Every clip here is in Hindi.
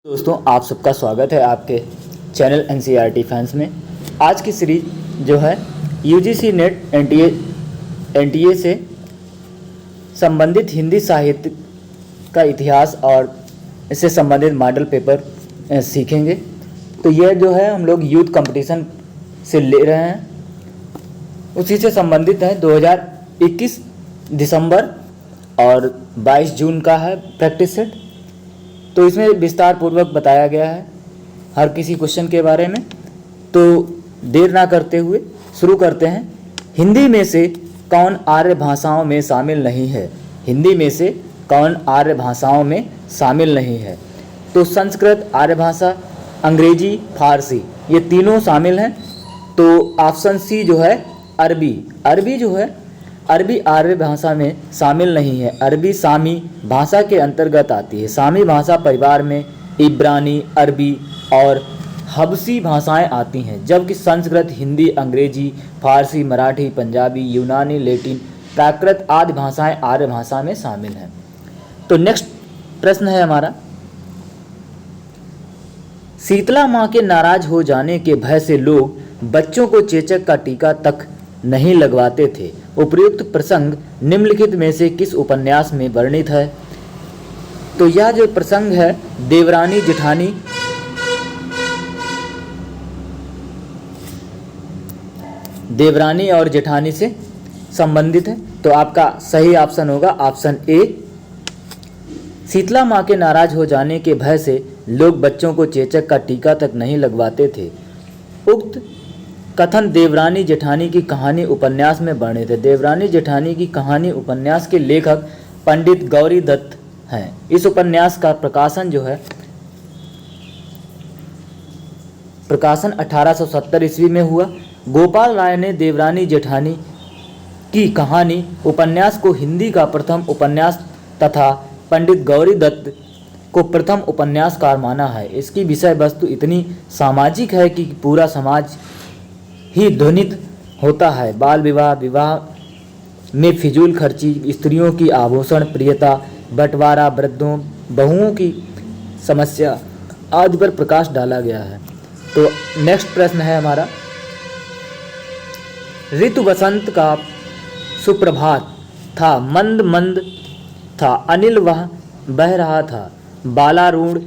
दोस्तों, आप सबका स्वागत है आपके चैनल एनसीईआरटी फैंस में। आज की सीरीज जो है यूजीसी नेट एनटीए से संबंधित हिंदी साहित्य का इतिहास और इससे संबंधित मॉडल पेपर सीखेंगे। तो यह जो है हम लोग यूथ कंपटीशन से ले रहे हैं, उसी से संबंधित है। 2021 दिसंबर और 22 जून का है प्रैक्टिस सेट। तो इसमें विस्तार पूर्वक बताया गया है हर किसी क्वेश्चन के बारे में। तो देर ना करते हुए शुरू करते हैं। हिंदी में से कौन आर्य भाषाओं में शामिल नहीं है? हिंदी में से कौन आर्य भाषाओं में शामिल नहीं है? तो संस्कृत आर्य भाषा, अंग्रेजी, फारसी, ये तीनों शामिल हैं। तो ऑप्शन सी जो है अरबी जो है अरबी आर्य भाषा में शामिल नहीं है। अरबी सामी भाषा के अंतर्गत आती है। सामी भाषा परिवार में इब्रानी, अरबी और हबसी भाषाएं आती हैं, जबकि संस्कृत, हिंदी, अंग्रेजी, फारसी, मराठी, पंजाबी, यूनानी, लैटिन, प्राकृत आदि भाषाएं आर्य भाषा में शामिल हैं। तो नेक्स्ट प्रश्न है हमारा, शीतला माँ के नाराज हो जाने के भय से लोग बच्चों को चेचक का टीका तक नहीं लगवाते थे। उपयुक्त प्रसंग निम्नलिखित में से किस उपन्यास में वर्णित है? तो यह जो प्रसंग है देवरानी और जेठानी से संबंधित है। तो आपका सही ऑप्शन होगा ऑप्शन ए। शीतला माँ के नाराज हो जाने के भय से लोग बच्चों को चेचक का टीका तक नहीं लगवाते थे। उक्त कथन देवरानी जेठानी की कहानी उपन्यास में वर्णित है। देवरानी जेठानी की कहानी उपन्यास के लेखक पंडित गौरी दत्त हैं। इस उपन्यास का प्रकाशन जो है प्रकाशन 1870 ईस्वी में हुआ। गोपाल राय ने देवरानी जेठानी की कहानी उपन्यास को हिंदी का प्रथम उपन्यास तथा पंडित गौरी दत्त को प्रथम उपन्यासकार माना है। इसकी विषय वस्तु इतनी सामाजिक है कि पूरा समाज ही ध्वनित होता है। बाल विवाह, विवाह में फिजूल खर्ची, स्त्रियों की आभूषण प्रियता, बंटवारा, वृद्धों बहुओं की समस्या आदि पर प्रकाश डाला गया है। तो नेक्स्ट प्रश्न है हमारा, ऋतु वसंत का सुप्रभात था, मंद मंद था, अनिल वह बह रहा था, बालारूढ़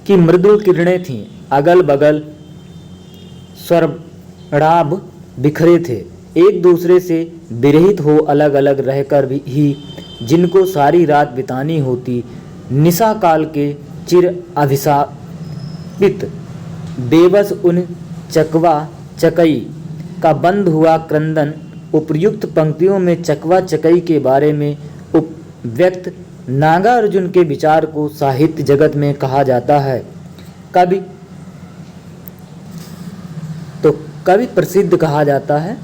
की मृदु किरणें थीं, अगल बगल स्वरराभ बिखरे थे, एक दूसरे से विरहित हो अलग अलग रहकर ही जिनको सारी रात बितानी होती, निशा काल के चिर अभिशापित बेबस उन चकवा चकई का बंद हुआ क्रंदन। उपयुक्त पंक्तियों में चकवा चकई के बारे में व्यक्त नागार्जुन के विचार को साहित्य जगत में कहा जाता है कवि प्रसिद्ध कहा जाता है।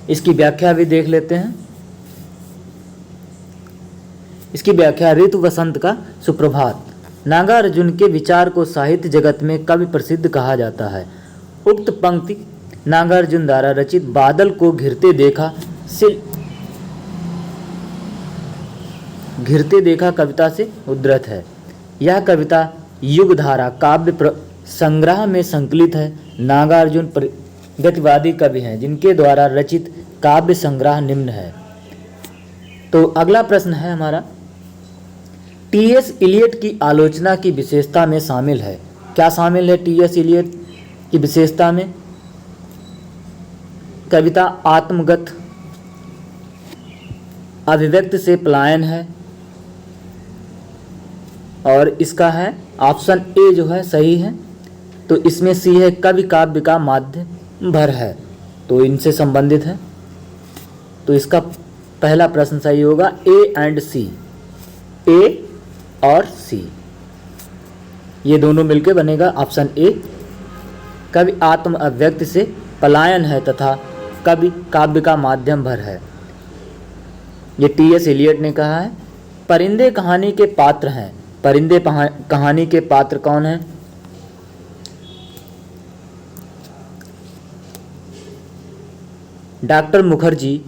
इसकी व्याख्या भी देख लेते हैं। इसकी व्याख्या, ऋतु वसंत का सुप्रभात, नागार्जुन के विचार को साहित्य जगत में कवि प्रसिद्ध कहा जाता है। उक्त पंक्ति नागार्जुन द्वारा रचित बादल को घिरते देखा कविता से उद्धृत है। यह कविता युगधारा काव्य संग्रह में संकलित है। नागार्जुन प्रगतिवादी कवि हैं जिनके द्वारा रचित काव्य संग्रह निम्न है। तो अगला प्रश्न है हमारा, टी.एस. इलियट की आलोचना की विशेषता में शामिल है। क्या शामिल है टी.एस. इलियट की विशेषता में? कविता आत्मगत अभिव्यक्ति से पलायन है और इसका है ऑप्शन ए जो है सही है। तो इसमें सी है, कवि काव्य का माध्यम भर है, तो इनसे संबंधित है। तो इसका पहला प्रश्न सही होगा ए एंड सी, ए और सी ये दोनों मिलकर बनेगा ऑप्शन ए। कवि आत्म अभिव्यक्ति से पलायन है तथा कवि काव्य का माध्यम भर है, ये टी.एस. इलियट ने कहा है। परिंदे कहानी के पात्र हैं। परिंदे कहानी के पात्र कौन हैं? डॉक्टर मुखर्जी,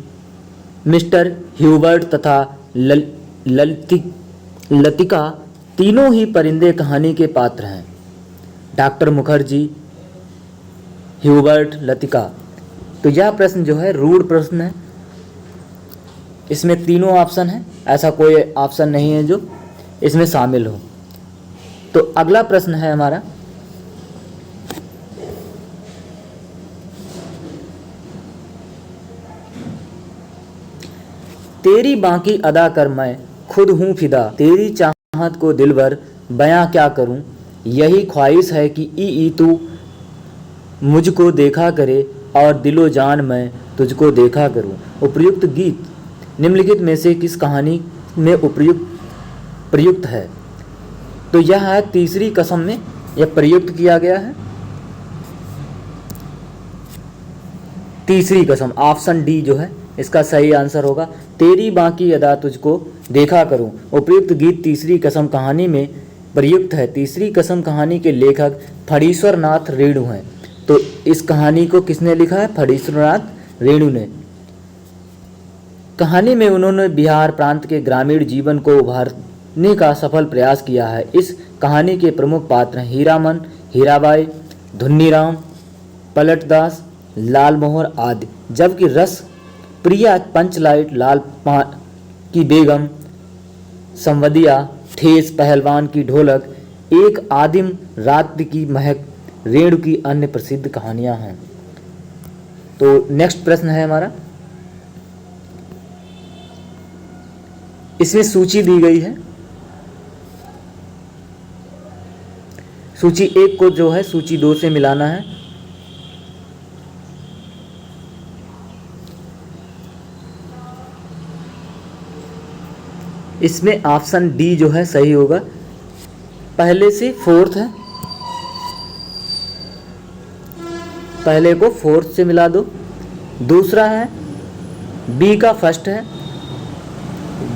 मिस्टर ह्यूबर्ट तथा लतिका तीनों ही परिंदे कहानी के पात्र हैं। Doctor Mukherjee, Hubert, Latika. तो यह प्रश्न जो है रूढ़ प्रश्न है, इसमें तीनों ऑप्शन है, ऐसा कोई ऑप्शन नहीं है जो इसमें शामिल हो। तो अगला प्रश्न है हमारा, तेरी बाकी अदा कर मैं खुद हूँ फिदा, तेरी चाहत को दिलबर बयां क्या करूँ, यही ख्वाहिश है कि ई तू मुझको देखा करे और दिलो जान मैं तुझको देखा करूँ। उपयुक्त गीत निम्नलिखित में से किस कहानी में प्रयुक्त है? तो यह है तीसरी कसम में यह प्रयुक्त किया गया है। तीसरी कसम, ऑप्शन डी जो है इसका सही आंसर होगा। तेरी बाकी अदा तुझको देखा करूं उपयुक्त गीत तीसरी कसम कहानी में प्रयुक्त है। तीसरी कसम कहानी के लेखक फणीश्वर नाथ रेणु हैं। तो इस कहानी को किसने लिखा है? फणीश्वर नाथ रेणु ने। कहानी में उन्होंने बिहार प्रांत के ग्रामीण जीवन को उभारने का सफल प्रयास किया है। इस कहानी के प्रमुख पात्र हैं हीरामन, हीराबाई, धुन्नीराम, पलटदास, लालमोहर आदि। जबकि रस प्रिया पंचलाइट लाल की बेगम, संवदिया, ठेस पहलवान की ढोलक, एक आदिम रात्रि की महक, रेणु की अन्य प्रसिद्ध कहानियां हैं। तो नेक्स्ट प्रश्न है हमारा, इसमें सूची दी गई है। सूची 1 को जो है सूची 2 से मिलाना है। इसमें ऑप्शन डी जो है सही होगा। पहले से फोर्थ है, पहले को फोर्थ से मिला दो। दूसरा है बी का फर्स्ट है,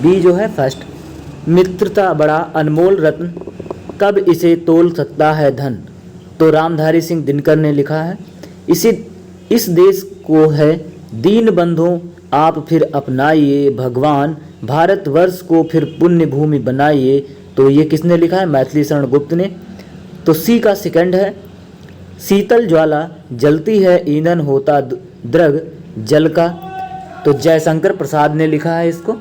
बी जो है फर्स्ट। मित्रता बड़ा अनमोल रत्न, कब इसे तोल सकता है धन। तो रामधारी सिंह दिनकर ने लिखा है। इस देश को है दीन बंधुओं आप फिर अपनाइए, भगवान भारतवर्ष को फिर पुण्य भूमि बनाइए। तो ये किसने लिखा है? मैथिली शरण गुप्त ने। तो सी का सेकंड है शीतल ज्वाला जलती है ईंधन होता द्रग जल का। तो जयशंकर प्रसाद ने लिखा है इसको।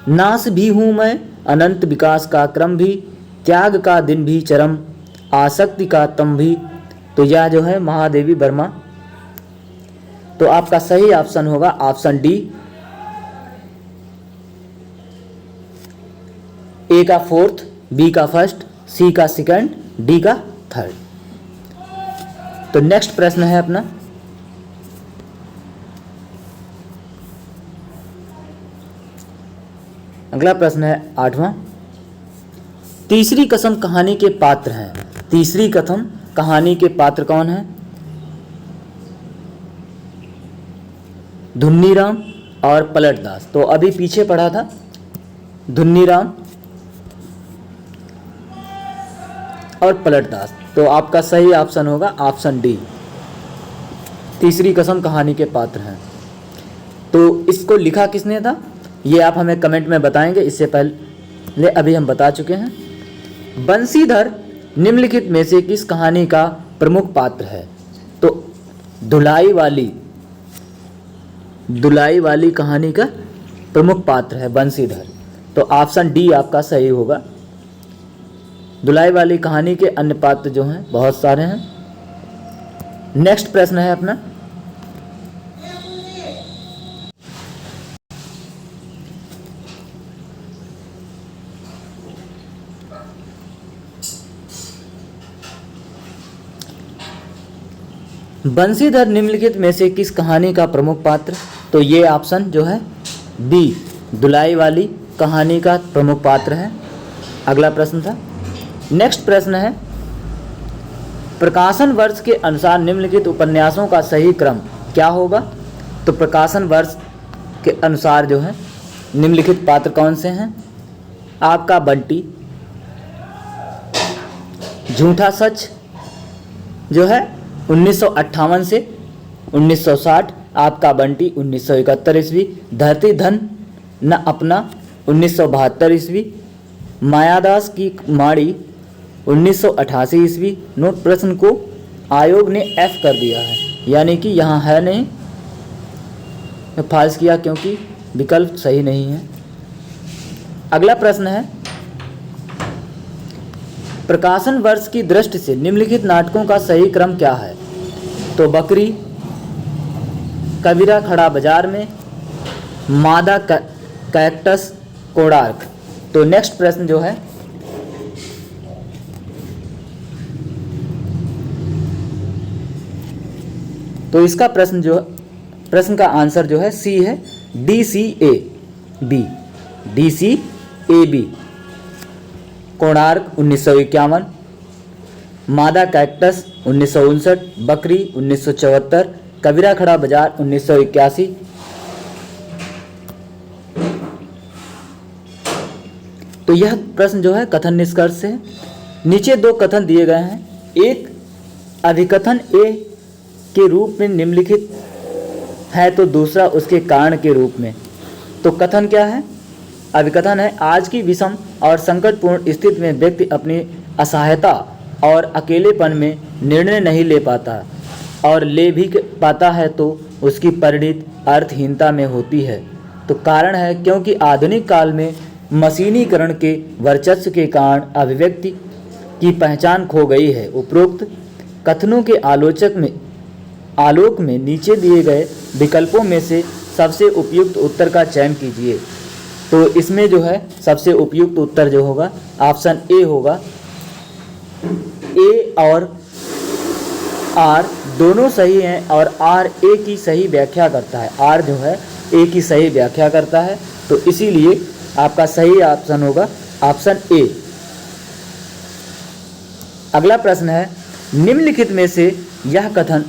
नाश भी हूँ मैं अनंत विकास का क्रम भी, त्याग का दिन भी चरम आसक्ति का तम भी। तो यह जो है महादेवी वर्मा। तो आपका सही ऑप्शन होगा ऑप्शन डी। ए का फोर्थ, बी का फर्स्ट, सी का सेकंड, डी का थर्ड। तो नेक्स्ट प्रश्न है अपना, अगला प्रश्न है 8वां। तीसरी कसम कहानी के पात्र हैं। तीसरी कसम कहानी के पात्र कौन है? धुन्नीराम और पलटदास। तो अभी पीछे पढ़ा था धुन्नीराम और पलटदास। तो आपका सही ऑप्शन होगा ऑप्शन डी। तीसरी कसम कहानी के पात्र हैं। तो इसको लिखा किसने था ये आप हमें कमेंट में बताएंगे। इससे पहले अभी हम बता चुके हैं। बंसीधर निम्नलिखित में से किस कहानी का प्रमुख पात्र है? तो दुलाई वाली कहानी का प्रमुख पात्र है बंसीधर। तो ऑप्शन डी आपका सही होगा। दुलाई वाली कहानी के अन्य पात्र जो हैं बहुत सारे हैं। नेक्स्ट प्रश्न है अपना, बंसीधर निम्नलिखित में से किस कहानी का प्रमुख पात्र? तो ये ऑप्शन जो है बी दुलाई वाली कहानी का प्रमुख पात्र है। अगला प्रश्न था। नेक्स्ट प्रश्न है, प्रकाशन वर्ष के अनुसार निम्नलिखित उपन्यासों का सही क्रम क्या होगा? तो प्रकाशन वर्ष के अनुसार जो है निम्नलिखित पात्र कौन से हैं? आपका बंटी, झूठा सच जो है 1958 से 1960, आपका बंटी 1971 ईस्वी, धरती धन न अपना 1972 ईस्वी, मायादास की माड़ी 1988 ईस्वी। नोट प्रश्न को आयोग ने F कर दिया है, यानी कि यहाँ है नहीं, फाल्स किया क्योंकि विकल्प सही नहीं है। अगला प्रश्न है, प्रकाशन वर्ष की दृष्टि से निम्नलिखित नाटकों का सही क्रम क्या है? तो बकरी, कबीरा खड़ा बाजार में, मादा कैक्टस, कोणार्क। तो नेक्स्ट प्रश्न जो है, तो इसका प्रश्न का आंसर जो है सी है, DCAB, DCAB। कोणार्क 1951, मादा कैक्टस 1959, बकरी 1974, कबीरा खड़ा बाजार 1981। तो यह प्रश्न जो है कथन निष्कर्ष से है। नीचे दो कथन दिए गए हैं, एक अभिकथन ए के रूप में निम्नलिखित है तो दूसरा उसके कारण के रूप में। तो कथन क्या है? अभिकथन है, आज की विषम और संकटपूर्ण स्थिति में व्यक्ति अपनी असहायता और अकेलेपन में निर्णय नहीं ले पाता और ले भी पाता है तो उसकी परिणति अर्थहीनता में होती है। तो कारण है क्योंकि आधुनिक काल में मशीनीकरण के वर्चस्व के कारण अभिव्यक्ति की पहचान खो गई है। उपरोक्त कथनों के आलोक में नीचे दिए गए विकल्पों में से सबसे उपयुक्त उत्तर का चयन कीजिए। तो इसमें जो है सबसे उपयुक्त उत्तर जो होगा ऑप्शन ए होगा। ए और आर दोनों सही हैं और आर ए की सही व्याख्या करता है। आर जो है ए की सही व्याख्या करता है, तो इसीलिए आपका सही ऑप्शन होगा ऑप्शन ए। अगला प्रश्न है, निम्नलिखित में से यह कथन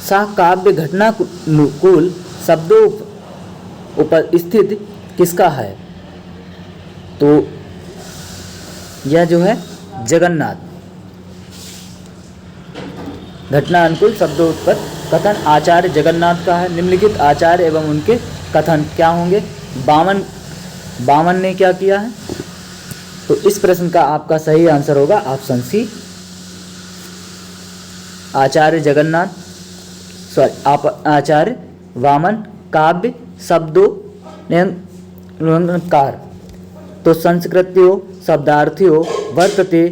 सहकाव्य घटनानुकूल शब्दों उपस्थित किसका है? तो यह जो है जगन्नाथ। घटना अनुकूल शब्दों पर कथन आचार्य जगन्नाथ का है। निम्नलिखित आचार्य एवं उनके कथन क्या होंगे? बामन ने क्या किया है? तो इस प्रश्न का आपका सही आंसर होगा ऑप्शन सी, आचार्य जगन्नाथ, आचार्य वामन। काव्य शब्दों कार। तो संस्कृत्यो शब्दार्थियों वर्तते।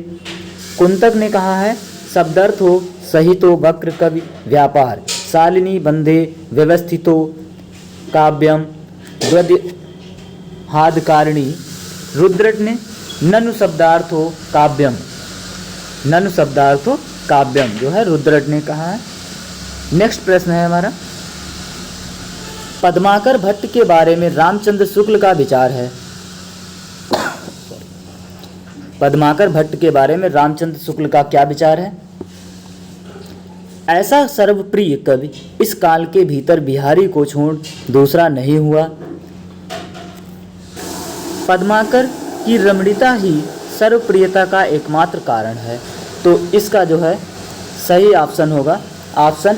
कुंतक ने कहा है शब्दार्थ हो सहितो वक्र कवि व्यापार। शालिनी बंधे व्यवस्थितो काव्यम द्वद्यहादकारिणी। रुद्रट ने ननु शब्दार्थो काव्यम, ननु शब्दार्थो काव्यम जो है रुद्रट ने कहा है। नेक्स्ट प्रश्न है हमारा, पद्माकर भट्ट के बारे में रामचंद्र शुक्ल का विचार है। पद्माकर भट्ट के बारे में रामचंद्र शुक्ल का क्या विचार है? ऐसा सर्वप्रिय कवि इस काल के भीतर बिहारी को छोड़ दूसरा नहीं हुआ। पद्माकर की रमणीयता ही सर्वप्रियता का एकमात्र कारण है। तो इसका जो है सही ऑप्शन होगा ऑप्शन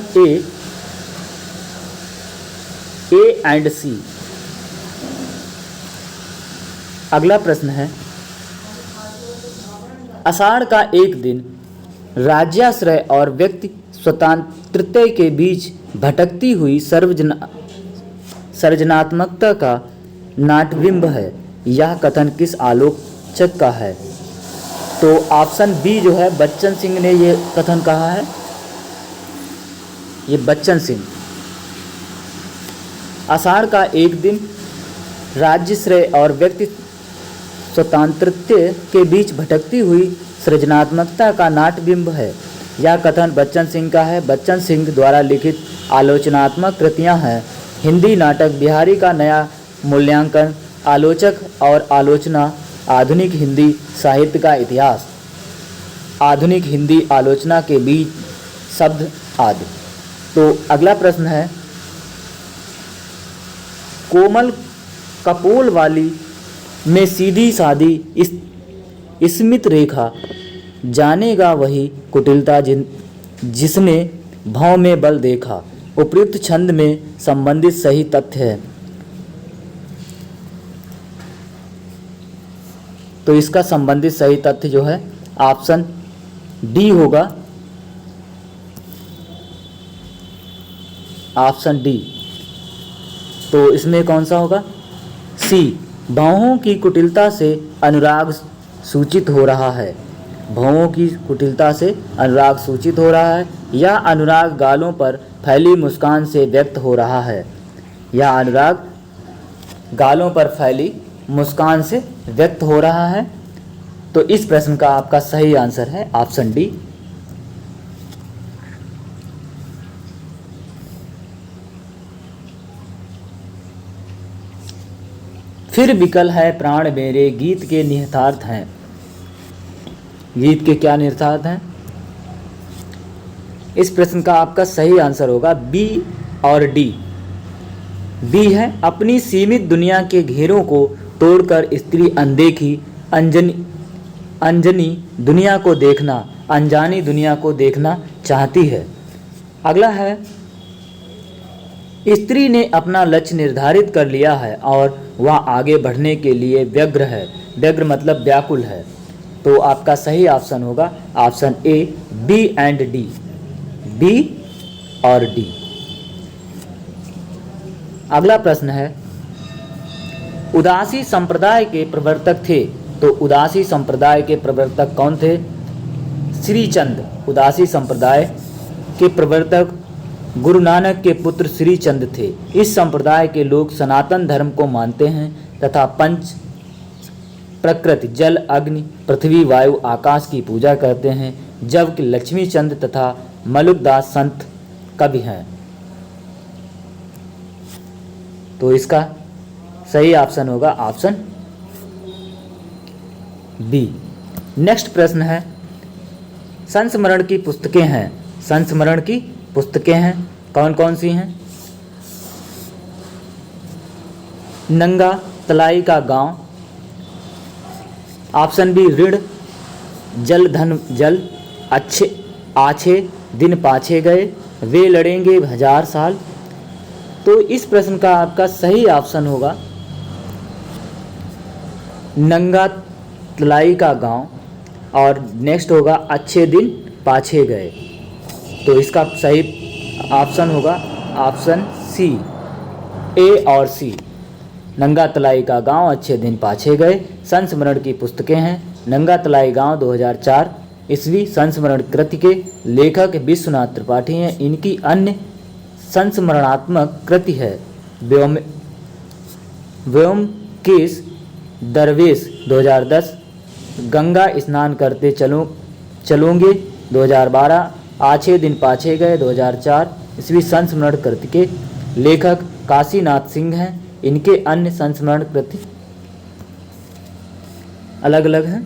ए एंड सी। अगला प्रश्न है, आषाढ़ का एक दिन राज्याश्रय और व्यक्ति स्वतंत्रता के बीच भटकती हुई सर्जनात्मकता का नाटबिंब है। यह कथन किस आलोचक का है? तो ऑप्शन बी जो है बच्चन सिंह ने ये कथन कहा है। ये बच्चन सिंह। आषाढ़ का एक दिन राज्याश्रय और व्यक्ति स्वतंत्रता के बीच भटकती हुई सृजनात्मकता का नाटबिंब है। यह कथन बच्चन सिंह का है। बच्चन सिंह द्वारा लिखित आलोचनात्मक कृतियां हैं। हिंदी नाटक बिहारी का नया मूल्यांकन, आलोचक और आलोचना, आधुनिक हिंदी साहित्य का इतिहास, आधुनिक हिंदी आलोचना के बीच शब्द आदि। तो अगला प्रश्न है, कोमल कपोल वाली में सीधी सादी स्मित रेखा, जानेगा वही कुटिलता जिसने भाव में बल देखा। उपयुक्त छंद में संबंधित सही तथ्य है। तो इसका संबंधित सही तथ्य जो है ऑप्शन डी होगा, ऑप्शन डी। तो इसमें कौन सा होगा? सी, भावों की कुटिलता से अनुराग सूचित हो रहा है। भावों की कुटिलता से अनुराग सूचित हो रहा है, या अनुराग गालों पर फैली मुस्कान से व्यक्त हो रहा है, या अनुराग गालों पर फैली मुस्कान से व्यक्त हो रहा है। तो इस प्रश्न का आपका सही आंसर है ऑप्शन डी। फिर विकल है प्राण मेरे गीत के निहितार्थ हैं। गीत के क्या निहितार्थ हैं? इस प्रश्न का आपका सही आंसर होगा बी और डी। बी है, अपनी सीमित दुनिया के घेरों को तोड़कर स्त्री अनदेखी अनजानी दुनिया को देखना, अनजानी दुनिया को देखना चाहती है। अगला है, स्त्री ने अपना लक्ष्य निर्धारित कर लिया है और वह आगे बढ़ने के लिए व्यग्र है। व्यग्र मतलब व्याकुल है। तो आपका सही ऑप्शन होगा option A, B and D. B और डी। अगला प्रश्न है, उदासी संप्रदाय के प्रवर्तक थे। तो उदासी संप्रदाय के प्रवर्तक कौन थे? श्रीचंद। उदासी संप्रदाय के प्रवर्तक गुरु नानक के पुत्र श्रीचंद थे। इस संप्रदाय के लोग सनातन धर्म को मानते हैं तथा पंच प्रकृति जल अग्नि पृथ्वी वायु आकाश की पूजा करते हैं, जबकि लक्ष्मी चंद तथा मलुकदास संत कवि हैं। तो इसका सही ऑप्शन होगा ऑप्शन बी। नेक्स्ट प्रश्न है, संस्मरण की पुस्तकें हैं। संस्मरण की पुस्तकें हैं, कौन कौन सी हैं? नंगा तलाई का गांव, ऑप्शन बी ऋण, जल धन जल, अच्छे आछे दिन पाछे गए, वे लड़ेंगे 1000 साल। तो इस प्रश्न का आपका सही ऑप्शन होगा नंगा तलाई का गांव, और नेक्स्ट होगा अच्छे दिन पाछे गए। तो इसका सही ऑप्शन होगा ऑप्शन सी, ए और सी। नंगा तलाई का गांव, अच्छे दिन पाछे गए संस्मरण की पुस्तकें हैं। नंगा तलाई गांव 2004 ईस्वी संस्मरण कृति के लेखक विश्वनाथ त्रिपाठी हैं। इनकी अन्य संस्मरणात्मक कृति है व्योमकेश दरवेश 2010, गंगा स्नान करते चलोगे 2012, आछे दिन पाछे गए 2004 ईस्वी संस्मरण कृति के लेखक काशीनाथ सिंह हैं। इनके अन्य संस्मरण कृति अलग अलग हैं।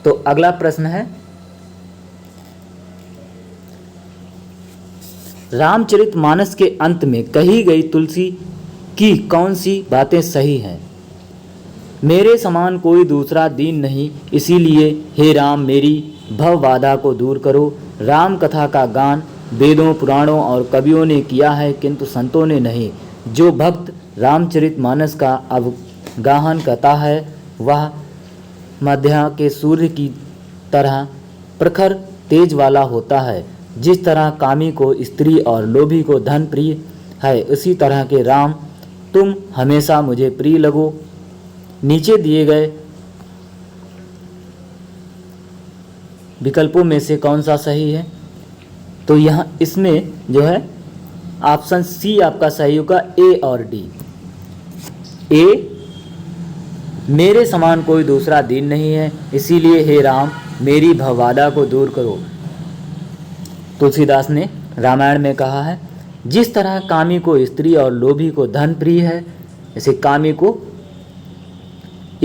तो अगला प्रश्न है, रामचरितमानस के अंत में कही गई तुलसी की कौन सी बातें सही हैं? मेरे समान कोई दूसरा दीन नहीं, इसीलिए हे राम मेरी भव बाधा को दूर करो। राम कथा का गान वेदों पुराणों और कवियों ने किया है, किंतु संतों ने नहीं। जो भक्त रामचरितमानस का अवगाहन करता है वह मध्या के सूर्य की तरह प्रखर तेज वाला होता है। जिस तरह कामी को स्त्री और लोभी को धन प्रिय है, उसी तरह के राम तुम हमेशा मुझे प्रिय लगो। नीचे दिए गए विकल्पों में से कौन सा सही है? तो यहाँ इसमें जो है ऑप्शन सी आपका सही होगा, ए और डी। ए, मेरे समान कोई दूसरा दीन नहीं है, इसीलिए हे राम मेरी भवबाधा को दूर करो। तुलसीदास ने रामायण में कहा है, जिस तरह कामी को स्त्री और लोभी को धन प्रिय है, जैसे कामी को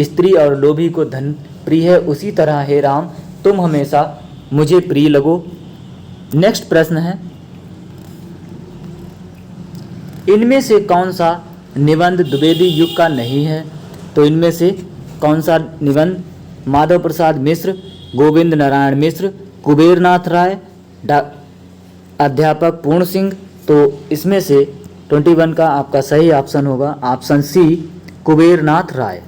स्त्री और लोभी को धन प्रिय है, उसी तरह हे राम तुम हमेशा मुझे प्रिय लगो। नेक्स्ट प्रश्न है, इनमें से कौन सा निबंध द्विवेदी युग का नहीं है? तो इनमें से कौन सा निबंध माधव प्रसाद मिश्र, गोविंद नारायण मिश्र, कुबेरनाथ राय, अध्यापक पूर्ण सिंह? तो इसमें से 21 का आपका सही ऑप्शन होगा ऑप्शन सी, कुबेरनाथ राय।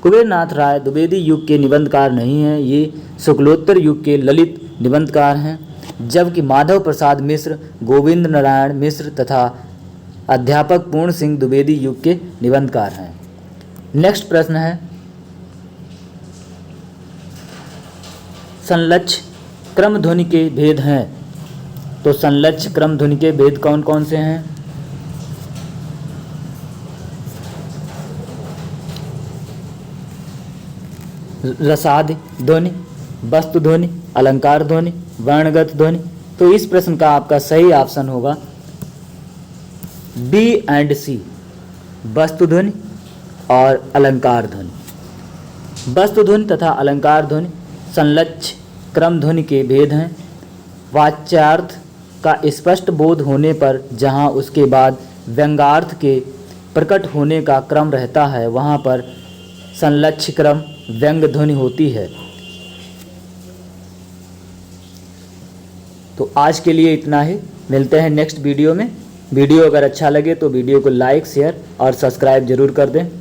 कुबेरनाथ राय द्विवेदी युग के निबंधकार नहीं हैं, ये शुक्लोत्तर युग के ललित निबंधकार हैं, जबकि माधव प्रसाद मिश्र, गोविंद नारायण मिश्र तथा अध्यापक पूर्ण सिंह द्विवेदी युग के निबंधकार हैं। नेक्स्ट प्रश्न है, संलक्ष्य क्रम ध्वनि के भेद हैं। तो संलक्ष्य क्रम ध्वनि के भेद कौन कौन से हैं? रसादि ध्वनि, वस्तु ध्वनि, अलंकार ध्वनि, वर्णगत ध्वनि। तो इस प्रश्न का आपका सही ऑप्शन होगा बी एंड सी, वस्तु ध्वनि और अलंकार ध्वनि। वस्तु ध्वनि तथा अलंकार ध्वनि संलक्ष्य क्रम ध्वनि के भेद हैं। वाच्यार्थ का स्पष्ट बोध होने पर जहाँ उसके बाद व्यंग्यार्थ के प्रकट होने का क्रम रहता है, वहाँ पर संलक्ष्य क्रम व्यंग्य ध्वनि होती है। तो आज के लिए इतना ही, मिलते हैं नेक्स्ट वीडियो में। वीडियो अगर अच्छा लगे तो वीडियो को लाइक, शेयर और सब्सक्राइब जरूर कर दें।